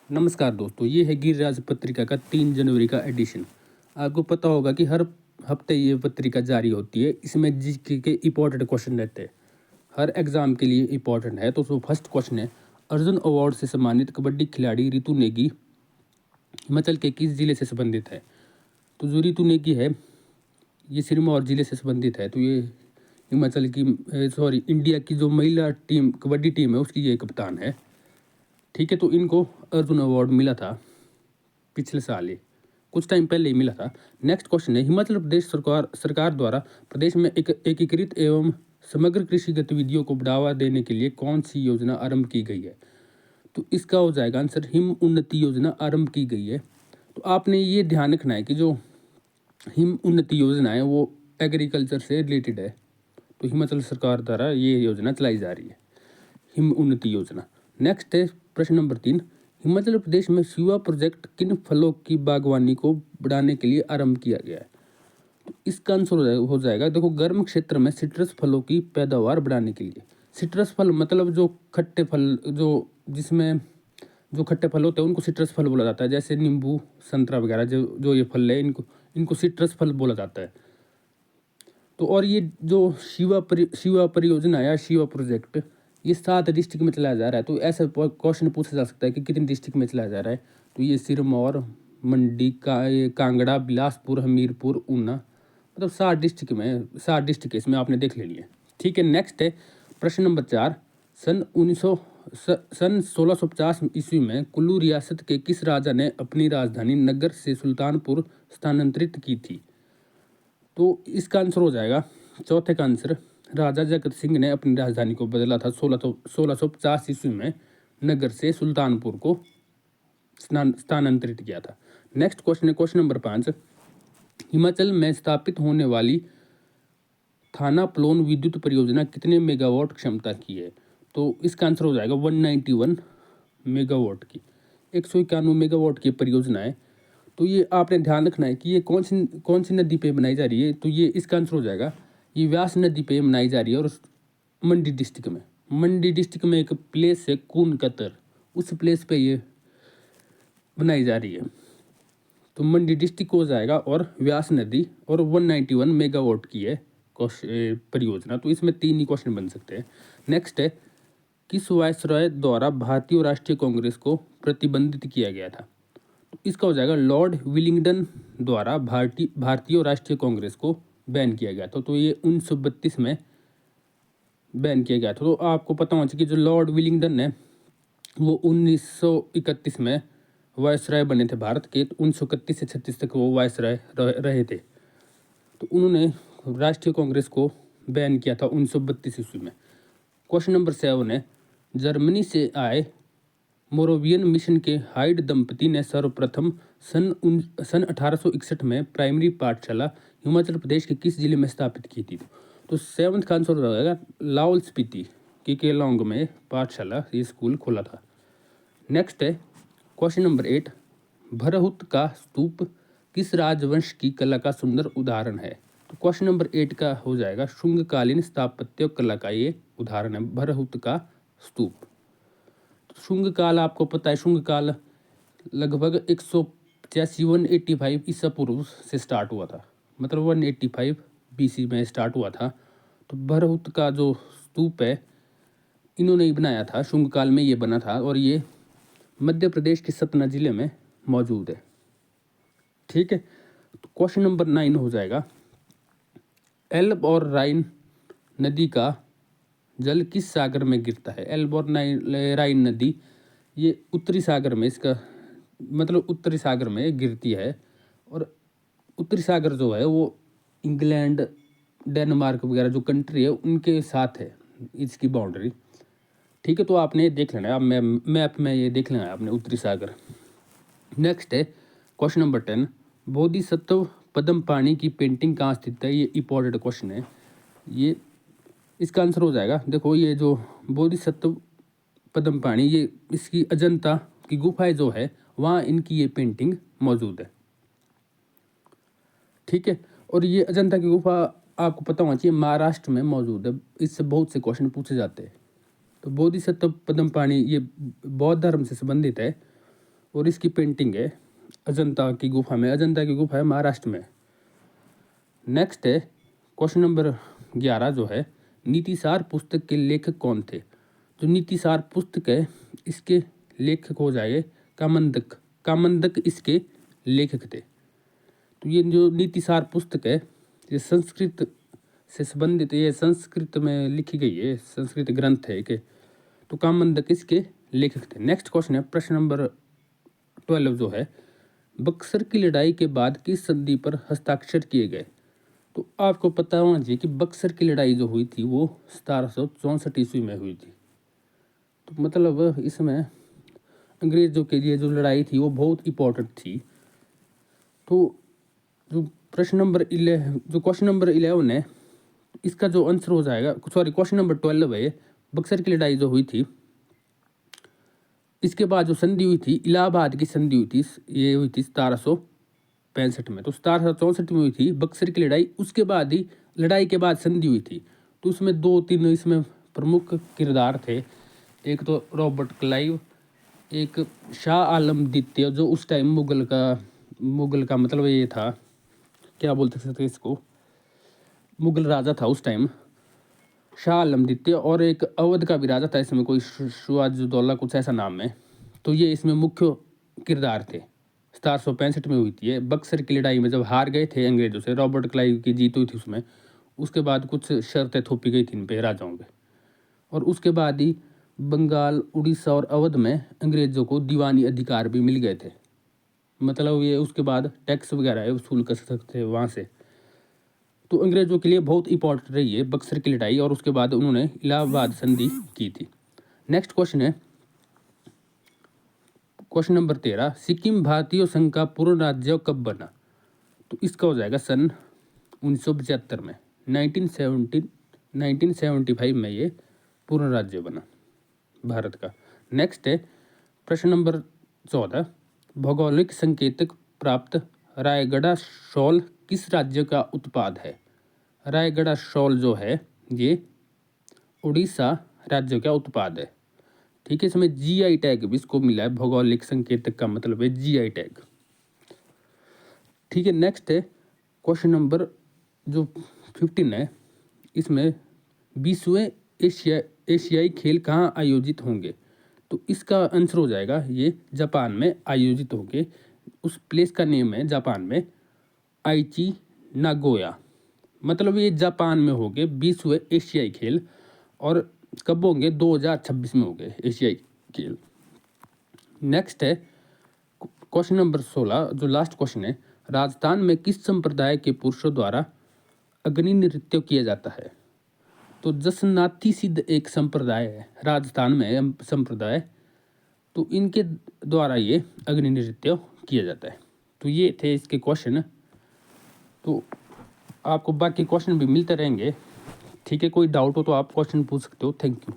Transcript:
नमस्कार दोस्तों, ये है गिरिराज पत्रिका का 3 जनवरी का एडिशन। आपको पता होगा कि हर हफ्ते ये पत्रिका जारी होती है। इसमें जीके के इम्पोर्टेंट क्वेश्चन रहते हैं, हर एग्जाम के लिए इम्पोर्टेंट है। तो फर्स्ट क्वेश्चन है, अर्जुन अवार्ड से सम्मानित कबड्डी खिलाड़ी रितु नेगी हिमाचल के किस जिले से संबंधित है? तो जो रितु नेगी है ये सिरमौर जिले से संबंधित है। तो ये हिमाचल की इंडिया की जो महिला टीम कबड्डी टीम है उसकी ये कप्तान है। ठीक है, तो इनको अर्जुन अवार्ड मिला था पिछले साल ही, कुछ टाइम पहले ही मिला था। नेक्स्ट क्वेश्चन है, हिमाचल प्रदेश सरकार द्वारा प्रदेश में एकीकृत एवं समग्र कृषि गतिविधियों को बढ़ावा देने के लिए कौन सी योजना आरंभ की गई है? तो इसका हो जाएगा आंसर हिम उन्नति योजना आरंभ की गई है। तो आपने ये ध्यान रखना है कि जो हिम उन्नति योजना है वो एग्रीकल्चर से रिलेटेड है। तो हिमाचल सरकार द्वारा ये योजना चलाई जा रही है, हिम उन्नति योजना। नेक्स्ट है प्रश्न नंबर 3, हिमाचल प्रदेश में शिवा प्रोजेक्ट किन फलों की बागवानी को बढ़ाने के लिए आरंभ किया गया है? तो इसका आंसर हो जाएगा, देखो, गर्म क्षेत्र में सिट्रस फलों की पैदावार बढ़ाने के लिए। सिट्रस फल मतलब जो खट्टे फल, जो खट्टे फल होते हैं उनको सिट्रस फल बोला जाता है। जैसे नींबू, संतरा वगैरह जो ये फल है इनको सिट्रस फल बोला जाता है। तो और ये जो शिवा परियोजना या शिवा प्रोजेक्ट ये 7 डिस्ट्रिक्ट में चलाया जा रहा है। तो ऐसा क्वेश्चन पूछा जा सकता है कि कितने डिस्ट्रिक्ट में चलाया जा रहा है? तो ये सिरमौर, मंडी, कांगड़ा, बिलासपुर, हमीरपुर, ऊना, मतलब 7 डिस्ट्रिक्ट है इसमें, आपने देख लेनी है। ठीक है, नेक्स्ट है प्रश्न नंबर 4, सन 1650 ईस्वी में कुल्लू रियासत के किस राजा ने अपनी राजधानी नगर से सुल्तानपुर स्थानांतरित की थी? तो इसका आंसर हो जाएगा, चौथे का आंसर, राजा जगत सिंह ने अपनी राजधानी को बदला था 1650 ईस्वी में, नगर से सुल्तानपुर को स्थानांतरित किया था। नेक्स्ट क्वेश्चन है क्वेश्चन नंबर 5, हिमाचल में स्थापित होने वाली थाना प्लोन विद्युत परियोजना कितने मेगावाट क्षमता की है? तो इसका आंसर हो जाएगा 191 मेगावाट की, 191 मेगावाट की परियोजना है। तो ये आपने ध्यान रखना है कि ये कौन सी नदी पे बनाई जा रही है। तो ये इसका आंसर हो जाएगा, ये व्यास नदी पे बनाई जा रही है और मंडी डिस्ट्रिक्ट में एक प्लेस है कून कतर, उस प्लेस पे ये बनाई जा रही है। तो मंडी डिस्ट्रिक्ट हो जाएगा और व्यास नदी, और 191 मेगावाट की है परियोजना। तो इसमें 3 ही क्वेश्चन बन सकते हैं। नेक्स्ट है, किस वायसरॉय द्वारा भारतीय राष्ट्रीय कांग्रेस को प्रतिबंधित किया गया था? तो इसका हो जाएगा, लॉर्ड विलिंगडन द्वारा भारतीय राष्ट्रीय कांग्रेस को बैन किया गया था। तो ये 1932 में बैन किया गया था। तो आपको पता होना चाहिए कि जो लॉर्ड विलिंगडन है वो 1931 में वायसराय बने थे भारत के। तो 1931 से 36 तक वो वायसराय रहे थे। तो उन्होंने राष्ट्रीय कांग्रेस को बैन किया था 1932 ईस्वी में। क्वेश्चन नंबर 7 है, जर्मनी से आए मोरोवियन मिशन के हाइड दंपति ने सर्वप्रथम सन 1861 में प्राइमरी पाठशाला हिमाचल प्रदेश के किस जिले में स्थापित की थी? तो 7th का आंसर हो जाएगा, लाहौल स्पीति के केलांग में पाठशाला, ये स्कूल खोला था। नेक्स्ट है क्वेश्चन नंबर 8, भरहुत का स्तूप किस राजवंश की कला का सुंदर उदाहरण है? तो क्वेश्चन नंबर 8 का हो जाएगा, शुंगकालीन स्थापत्य कला का ये उदाहरण है भरहुत का स्तूप। शुंग काल आपको पता है, शुंग काल लगभग 185 ईसा पूर्व से स्टार्ट हुआ था, मतलब 185 BC में स्टार्ट हुआ था। तो भरहुत का जो स्तूप है इन्होंने ही बनाया था, शुंग काल में ये बना था और ये मध्य प्रदेश के सतना जिले में मौजूद है। ठीक है, तो क्वेश्चन नंबर 9 हो जाएगा, एल्ब और राइन नदी का जल किस सागर में गिरता है? एल्ब और राइन नदी ये उत्तरी सागर में, इसका मतलब उत्तरी सागर में गिरती है। और उत्तरी सागर जो है वो इंग्लैंड, डेनमार्क वगैरह जो कंट्री है उनके साथ है इसकी बाउंड्री। ठीक है, तो आपने देख लेना है, आप मैप में ये देख लेना है आपने उत्तरी सागर। नेक्स्ट है क्वेश्चन नंबर 10, बोधिसत्व पद्म पाणी की पेंटिंग कहाँ स्थित है? ये इंपॉर्टेंट क्वेश्चन है। ये इसका आंसर हो जाएगा, देखो, ये जो बोधिसत्व पद्म पाणी, ये इसकी अजंता की गुफाएं जो है वहाँ इनकी ये पेंटिंग मौजूद है। ठीक है, और ये अजंता की गुफा आपको पता होना चाहिए महाराष्ट्र में मौजूद है। इससे बहुत से क्वेश्चन पूछे जाते हैं। तो बोधिसत्व पद्म पाणी ये बौद्ध धर्म से संबंधित है और इसकी पेंटिंग है अजंता की गुफा में। अजंता की गुफा है महाराष्ट्र में। नेक्स्ट है क्वेश्चन नंबर 11 जो है, नीतिसार पुस्तक के लेखक कौन थे? जो नीतिसार पुस्तक है इसके लेखक हो जाएंगे कामंदक। कामंदक इसके लेखक थे। तो ये जो नीतिसार पुस्तक है ये संस्कृत से संबंधित, ये संस्कृत में लिखी गई है, संस्कृत ग्रंथ है कि तो कामंदक इसके लेखक थे। नेक्स्ट क्वेश्चन है प्रश्न नंबर 12 जो है, बक्सर की लड़ाई के बाद किस संधि पर हस्ताक्षर किए गए? तो आपको पता होना चाहिए कि बक्सर की लड़ाई जो हुई थी वो 1764 ईस्वी में हुई थी। तो मतलब इसमें अंग्रेजों के लिए जो लड़ाई थी वो बहुत इंपॉर्टेंट थी। तो जो क्वेश्चन नंबर 11 है इसका जो आंसर हो जाएगा, सॉरी क्वेश्चन नंबर 12 है, बक्सर की लड़ाई जो हुई थी इसके बाद जो संधि हुई थी, इलाहाबाद की संधि हुई थी, ये हुई थी 1765 में। तो 1764 में हुई थी बक्सर की लड़ाई, उसके बाद ही लड़ाई के बाद संधि हुई थी। तो उसमें 2-3 इसमें प्रमुख किरदार थे। एक तो रॉबर्ट क्लाइव, एक शाह आलम द्वितीय जो उस टाइम मुगल का मतलब ये था, क्या बोलते सकते इसको, मुगल राजा था उस टाइम शाह आलम द्वितीय, और एक अवध का भी राजा था इसमें कोई सिराजुद्दौला कुछ ऐसा नाम है। तो ये इसमें मुख्य किरदार थे। 1765 में हुई थी ये बक्सर की लड़ाई में, जब हार गए थे अंग्रेजों से, रॉबर्ट क्लाइव की जीत हुई थी उसमें। उसके बाद कुछ शर्तें थोपी गई थी इन पे राजाओं पे, और उसके बाद ही बंगाल, उड़ीसा और अवध में अंग्रेजों को दीवानी अधिकार भी मिल गए थे। मतलब ये उसके बाद टैक्स वगैरह वसूल कर सकते थे वहाँ से। तो अंग्रेजों के लिए बहुत इंपॉर्टेंट रही है बक्सर की लड़ाई, और उसके बाद उन्होंने इलाहाबाद संधि की थी। नेक्स्ट क्वेश्चन है क्वेश्चन नंबर 13, सिक्किम भारतीय संघ का पूर्ण राज्य कब बना? तो इसका हो जाएगा सन 1975 में। 1975 में ये पूर्ण राज्य बना भारत का। नेक्स्ट है प्रश्न नंबर 14, भौगोलिक संकेतक प्राप्त रायगढ़ शॉल किस राज्य का उत्पाद है? रायगढ़ शॉल जो है ये उड़ीसा राज्य का उत्पाद है। ठीक है, इसमें जीआई टैग भी इसको मिला है, भौगोलिक संकेतक का मतलब है जीआई टैग। ठीक है, नेक्स्ट है क्वेश्चन नंबर जो 15 है, इसमें 20वें एशियाई खेल कहाँ आयोजित होंगे? तो इसका आंसर हो जाएगा ये जापान में आयोजित होंगे। उस प्लेस का नेम है जापान में आइची नागोया। मतलब ये जापान में होंगे 20वें एशियाई खेल, और कब होंगे? 2026 में होंगे एशियाई खेल। नेक्स्ट है क्वेश्चन नंबर 16 जो लास्ट क्वेश्चन है, राजस्थान में किस संप्रदाय के पुरुषों द्वारा अग्नि नृत्य किया जाता है? तो जसनाती सिद्ध एक संप्रदाय है राजस्थान में संप्रदाय, तो इनके द्वारा ये अग्नि नृत्य किया जाता है। तो ये थे इसके क्वेश्चन। तो आपको बाकी क्वेश्चन भी मिलते रहेंगे। ठीक है, कोई डाउट हो तो आप क्वेश्चन पूछ सकते हो। Thank you.